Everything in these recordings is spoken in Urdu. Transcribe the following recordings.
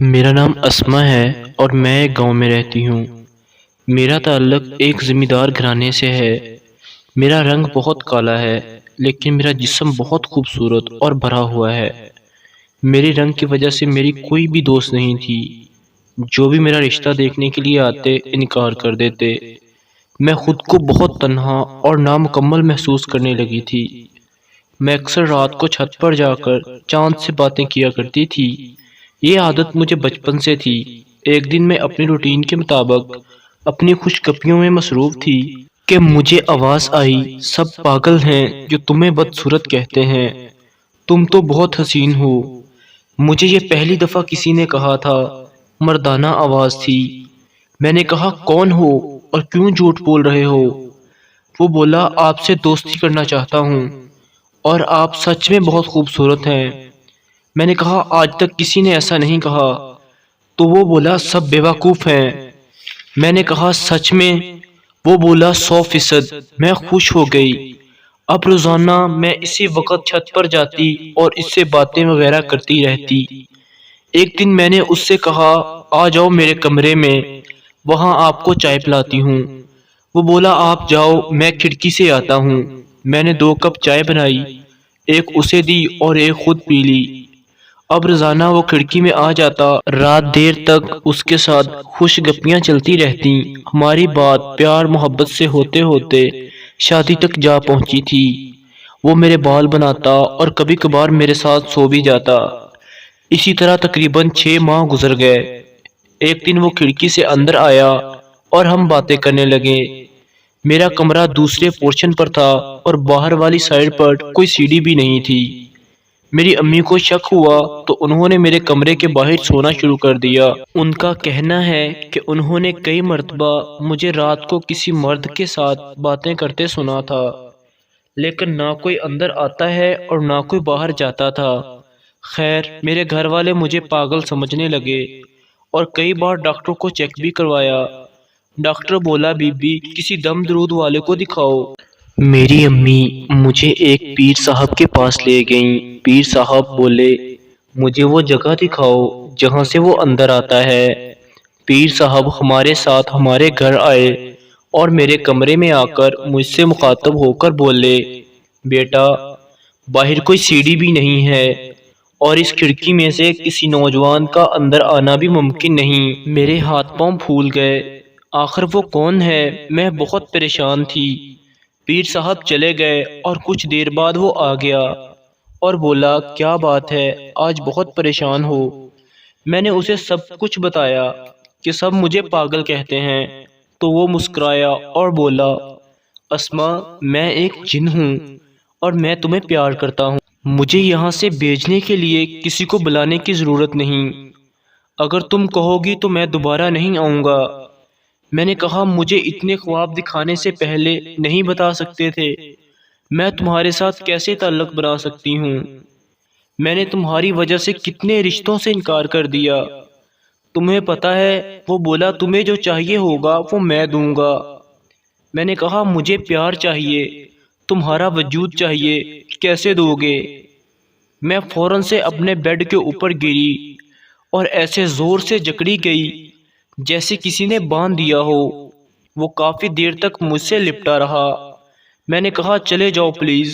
میرا نام اسما ہے اور میں ایک گاؤں میں رہتی ہوں۔ میرا تعلق ایک زمیندار گھرانے سے ہے۔ میرا رنگ بہت کالا ہے لیکن میرا جسم بہت خوبصورت اور بھرا ہوا ہے۔ میرے رنگ کی وجہ سے میری کوئی بھی دوست نہیں تھی۔ جو بھی میرا رشتہ دیکھنے کے لیے آتے انکار کر دیتے۔ میں خود کو بہت تنہا اور نامکمل محسوس کرنے لگی تھی۔ میں اکثر رات کو چھت پر جا کر چاند سے باتیں کیا کرتی تھی۔ یہ عادت مجھے بچپن سے تھی۔ ایک دن میں اپنی روٹین کے مطابق اپنی خوش گپیوں میں مصروف تھی کہ مجھے آواز آئی، سب پاگل ہیں جو تمہیں بدصورت کہتے ہیں، تم تو بہت حسین ہو۔ مجھے یہ پہلی دفعہ کسی نے کہا تھا۔ مردانہ آواز تھی۔ میں نے کہا کون ہو اور کیوں جھوٹ بول رہے ہو؟ وہ بولا آپ سے دوستی کرنا چاہتا ہوں اور آپ سچ میں بہت خوبصورت ہیں۔ میں نے کہا آج تک کسی نے ایسا نہیں کہا۔ تو وہ بولا سب بیوقوف ہیں۔ میں نے کہا سچ میں؟ وہ بولا 100%۔ میں خوش ہو گئی۔ اب روزانہ میں اسی وقت چھت پر جاتی اور اس سے باتیں وغیرہ کرتی رہتی۔ ایک دن میں نے اس سے کہا آ جاؤ میرے کمرے میں، وہاں آپ کو چائے پلاتی ہوں۔ وہ بولا آپ جاؤ، میں کھڑکی سے آتا ہوں۔ میں نے 2 کپ چائے بنائی، ایک اسے دی اور ایک خود پی لی۔ اب روزانہ وہ کھڑکی میں آ جاتا، رات دیر تک اس کے ساتھ خوش گپیاں چلتی رہتی۔ ہماری بات پیار محبت سے ہوتے ہوتے شادی تک جا پہنچی تھی۔ وہ میرے بال بناتا اور کبھی کبھار میرے ساتھ سو بھی جاتا۔ اسی طرح تقریباً 6 ماہ گزر گئے۔ ایک دن وہ کھڑکی سے اندر آیا اور ہم باتیں کرنے لگے۔ میرا کمرہ دوسرے پورشن پر تھا اور باہر والی سائیڈ پر کوئی سیڑھی بھی نہیں تھی۔ میری امی کو شک ہوا تو انہوں نے میرے کمرے کے باہر سونا شروع کر دیا۔ ان کا کہنا ہے کہ انہوں نے کئی مرتبہ مجھے رات کو کسی مرد کے ساتھ باتیں کرتے سنا تھا، لیکن نہ کوئی اندر آتا ہے اور نہ کوئی باہر جاتا تھا۔ خیر میرے گھر والے مجھے پاگل سمجھنے لگے اور کئی بار ڈاکٹر کو چیک بھی کروایا۔ ڈاکٹر بولا بی بی کسی دم درود والے کو دکھاؤ۔ میری امی مجھے ایک پیر صاحب کے پاس لے گئیں۔ پیر صاحب بولے مجھے وہ جگہ دکھاؤ جہاں سے وہ اندر آتا ہے۔ پیر صاحب ہمارے ساتھ ہمارے گھر آئے اور میرے کمرے میں آ کر مجھ سے مخاطب ہو کر بولے بیٹا باہر کوئی سیڑھی بھی نہیں ہے اور اس کھڑکی میں سے کسی نوجوان کا اندر آنا بھی ممکن نہیں۔ میرے ہاتھ پاؤں پھول گئے۔ آخر وہ کون ہے؟ میں بہت پریشان تھی۔ پیر صاحب چلے گئے اور کچھ دیر بعد وہ آ گیا اور بولا کیا بات ہے، آج بہت پریشان ہو؟ میں نے اسے سب کچھ بتایا کہ سب مجھے پاگل کہتے ہیں۔ تو وہ مسکرایا اور بولا اسما میں ایک جن ہوں اور میں تمہیں پیار کرتا ہوں۔ مجھے یہاں سے بھیجنے کے لیے کسی کو بلانے کی ضرورت نہیں۔ اگر تم کہو گی تو میں دوبارہ نہیں آؤں گا۔ میں نے کہا مجھے اتنے خواب دکھانے سے پہلے نہیں بتا سکتے تھے؟ میں تمہارے ساتھ کیسے تعلق بنا سکتی ہوں؟ میں نے تمہاری وجہ سے کتنے رشتوں سے انکار کر دیا۔ تمہیں پتا ہے؟ وہ بولا تمہیں جو چاہیے ہوگا وہ میں دوں گا۔ میں نے کہا مجھے پیار چاہیے، تمہارا وجود چاہیے، کیسے دو گے؟ میں فوراً سے اپنے بیڈ کے اوپر گری اور ایسے زور سے جکڑی گئی جیسے کسی نے باندھ دیا ہو۔ وہ کافی دیر تک مجھ سے لپٹا رہا۔ میں نے کہا چلے جاؤ پلیز۔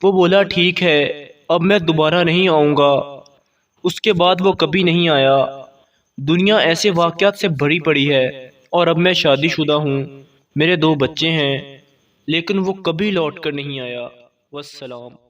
وہ بولا ٹھیک ہے، اب میں دوبارہ نہیں آؤں گا۔ اس کے بعد وہ کبھی نہیں آیا۔ دنیا ایسے واقعات سے بھری پڑی ہے اور اب میں شادی شدہ ہوں، میرے 2 بچے ہیں، لیکن وہ کبھی لوٹ کر نہیں آیا۔ والسلام۔